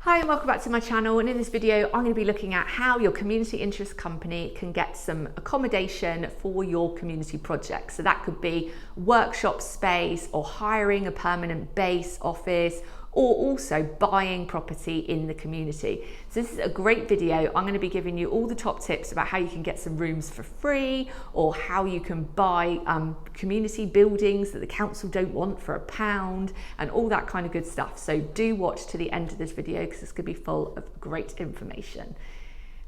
Hi and welcome back to my channel, and in this video I'm going to be looking at how your community interest company can get some accommodation for your community project. So that could be workshop space or hiring a permanent base office, or also buying property in the community. So this is a great video. I'm going to be giving you all the top tips about how you can get some rooms for free, or how you can buy community buildings that the council don't want for £1, and all that kind of good stuff. So do watch to the end of this video because it's going to be full of great information.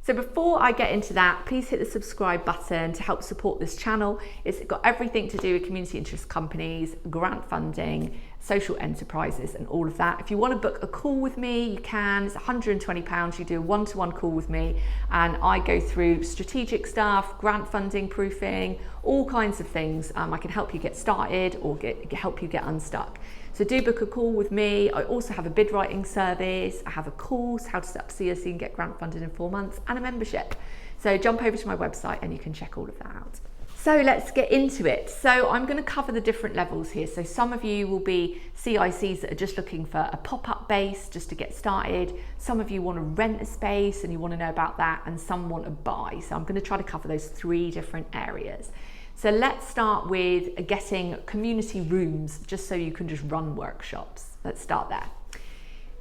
So before I get into that, please hit the subscribe button to help support this channel. It's got everything to do with community interest companies, grant funding, social enterprises, and all of that. If you want to book a call with me, you can. It's £120. You do a one-to-one call with me, and I go through strategic stuff, grant funding, proofing, all kinds of things. I can help you get started or help you get unstuck. So do book a call with me. I also have a bid writing service. I have a course, how to set up CIC and get grant funded in 4 months, and a membership. So jump over to my website and you can check all of that out. So let's get into it. So I'm going to cover the different levels here. So some of you will be CICs that are just looking for a pop-up base just to get started. Some of you want to rent a space and you want to know about that, and some want to buy. So I'm going to try to cover those 3 different areas. So let's start with getting community rooms just so you can just run workshops. Let's start there.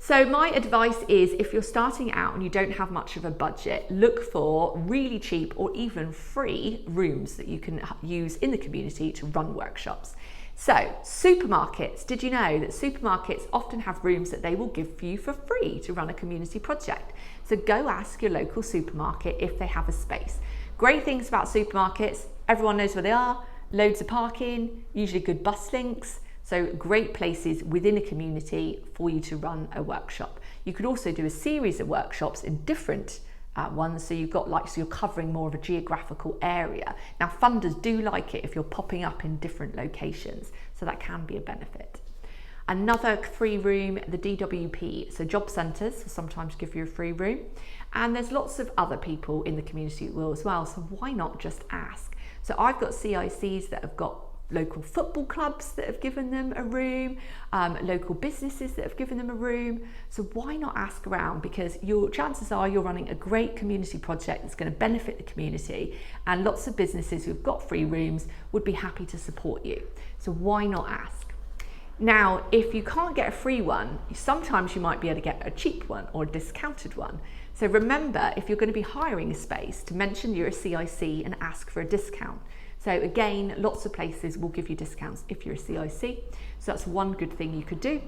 So my advice is, if you're starting out and you don't have much of a budget, look for really cheap or even free rooms that you can use in the community to run workshops. So supermarkets, did you know that supermarkets often have rooms that they will give you for free to run a community project? So go ask your local supermarket if they have a space. Great things about supermarkets: everyone knows where they are, loads of parking, usually good bus links. So great places within a community for you to run a workshop. You could also do a series of workshops in different ones, so you've got so you're covering more of a geographical area. Now funders do like it if you're popping up in different locations, so that can be a benefit. Another free room, the DWP, so job centres will sometimes give you a free room, and there's lots of other people in the community that will as well, so why not just ask? So I've got CICs that have got local football clubs that have given them a room, local businesses that have given them a room. So why not ask around? Because your chances are you're running a great community project that's going to benefit the community, and lots of businesses who've got free rooms would be happy to support you. So why not ask? Now, if you can't get a free one, sometimes you might be able to get a cheap one or a discounted one. So remember, if you're going to be hiring a space, to mention you're a CIC and ask for a discount. So again, lots of places will give you discounts if you're a CIC. So that's one good thing you could do.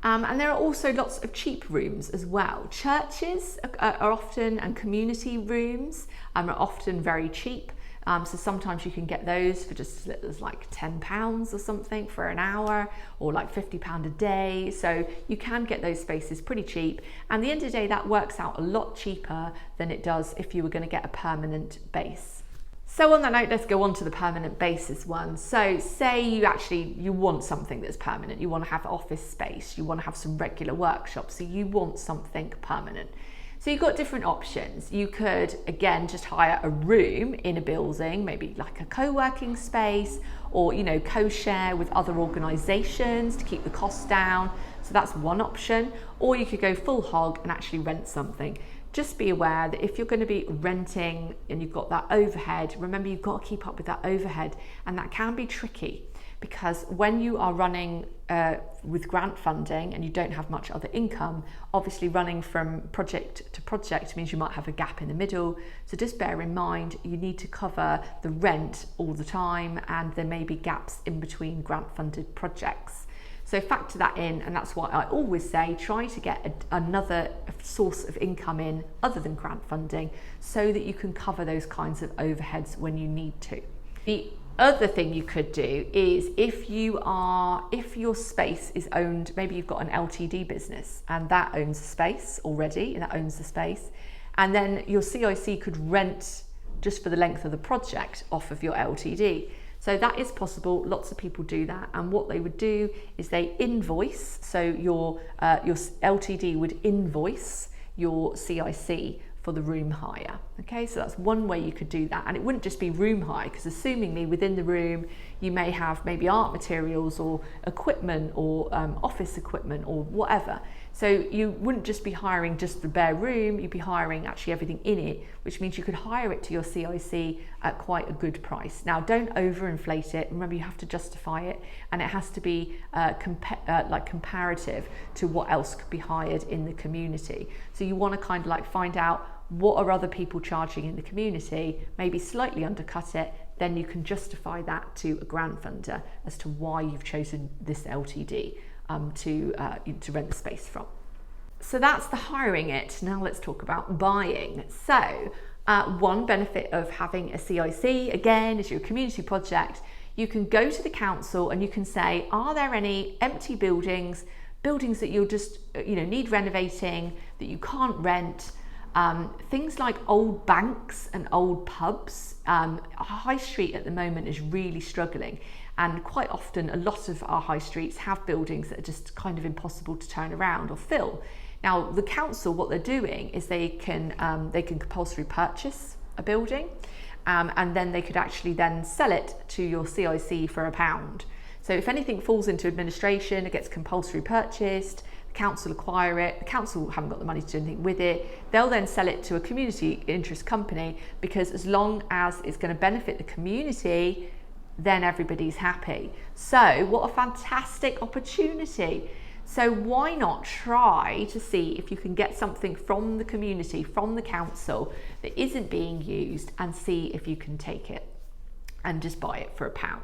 And there are also lots of cheap rooms as well. Churches are often, and community rooms are often very cheap. So sometimes you can get those for just as little as like £10 or something for an hour, or like £50 a day. So you can get those spaces pretty cheap. And at the end of the day, that works out a lot cheaper than it does if you were going to get a permanent base. So on that note, let's go on to the permanent basis one. So say you want something that's permanent. You want to have office space. You want to have some regular workshops. So you want something permanent. So you've got different options. You could, again, just hire a room in a building, maybe like a co-working space, or, co-share with other organisations to keep the costs down. So that's one option. Or you could go full hog and actually rent something. Just be aware that if you're going to be renting and you've got that overhead, remember you've got to keep up with that overhead, and that can be tricky. Because when you are running with grant funding and you don't have much other income, obviously running from project to project means you might have a gap in the middle. So just bear in mind, you need to cover the rent all the time, and there may be gaps in between grant funded projects. So factor that in, and that's why I always say try to get another source of income in other than grant funding, so that you can cover those kinds of overheads when you need to. The other thing you could do is, if your space is owned, maybe you've got an LTD business and that owns the space already, and that owns the space, and then your CIC could rent just for the length of the project off of your LTD. So that is possible. Lots of people do that, and what they would do is they invoice. So your LTD would invoice your CIC for the room hire. Okay, so that's one way you could do that. And it wouldn't just be room hire, because assumingly within the room you may have maybe art materials or equipment or office equipment or whatever. So you wouldn't just be hiring just the bare room, you'd be hiring actually everything in it, which means you could hire it to your CIC at quite a good price. Now, don't overinflate it. Remember, you have to justify it, and it has to be comparative to what else could be hired in the community. So you want to kind of like find out what are other people charging in the community, maybe slightly undercut it, then you can justify that to a grant funder as to why you've chosen this LTD to rent the space from. So that's the hiring it. Now let's talk about buying. So one benefit of having a CIC, again, is your community project. You can go to the council and you can say, are there any empty buildings that you'll just need renovating, that you can't rent? Things like old banks and old pubs. High Street at the moment is really struggling, and quite often a lot of our high streets have buildings that are just kind of impossible to turn around or fill. Now the council, what they're doing is they can compulsory purchase a building, and then they could actually then sell it to your CIC for £1. So if anything falls into administration, it gets compulsory purchased, council acquire it, the council haven't got the money to do anything with it, they'll then sell it to a community interest company, because as long as it's going to benefit the community, then everybody's happy. So what a fantastic opportunity. So why not try to see if you can get something from the community, from the council, that isn't being used, and see if you can take it and just buy it for £1.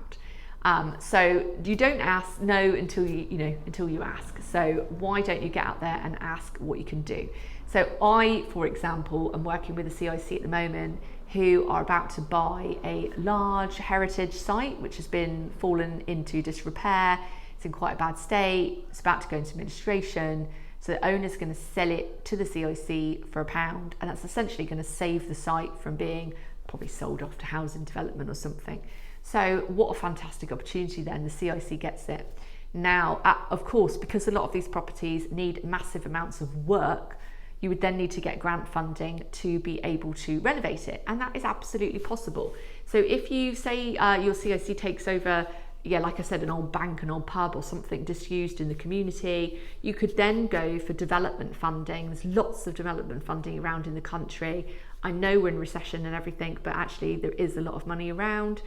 So you don't ask no until you ask. So why don't you get out there and ask what you can do? So I, for example, am working with a CIC at the moment who are about to buy a large heritage site which has been fallen into disrepair. It's in quite a bad state. It's about to go into administration. So the owner's going to sell it to the CIC for £1, and that's essentially going to save the site from being probably sold off to housing development or something. So what a fantastic opportunity then, the CIC gets it. Now, of course, because a lot of these properties need massive amounts of work, you would then need to get grant funding to be able to renovate it, and that is absolutely possible. So if you say your CIC takes over, like I said, an old bank, an old pub or something disused in the community, you could then go for development funding. There's lots of development funding around in the country. I know we're in recession and everything, but actually there is a lot of money around.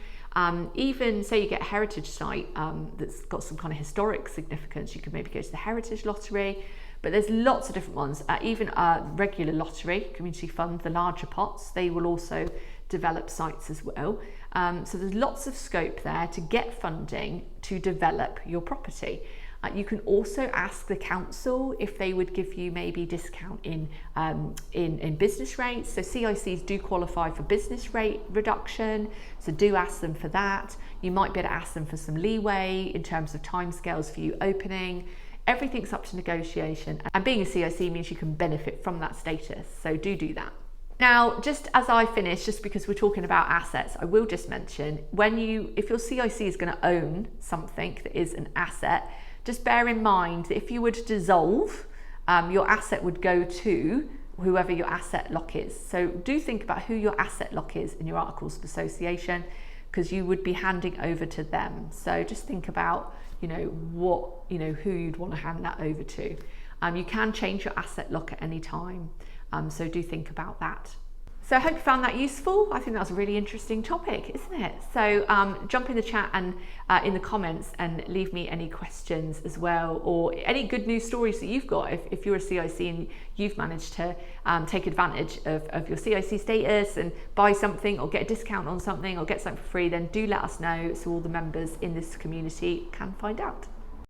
Even say you get a heritage site that's got some kind of historic significance, you could maybe go to the Heritage Lottery, but there's lots of different ones. Even a regular lottery, community fund, the larger pots, they will also develop sites as well. So there's lots of scope there to get funding to develop your property. You can also ask the council if they would give you maybe discount in business rates. So CICs do qualify for business rate reduction, so do ask them for that. You might be able to ask them for some leeway in terms of timescales for you opening. Everything's up to negotiation, and being a CIC means you can benefit from that status, so do that. Now, just as I finish, just because we're talking about assets, I will just mention, if your CIC is going to own something that is an asset, just bear in mind that if you were to dissolve, your asset would go to whoever your asset lock is. So do think about who your asset lock is in your Articles of Association, because you would be handing over to them. So just think about, who you'd want to hand that over to. You can change your asset lock at any time. So do think about that. So I hope you found that useful. I think that was a really interesting topic, isn't it? So jump in the chat and in the comments and leave me any questions as well, or any good news stories that you've got. If you're a CIC and you've managed to take advantage of your CIC status and buy something or get a discount on something or get something for free, then do let us know so all the members in this community can find out.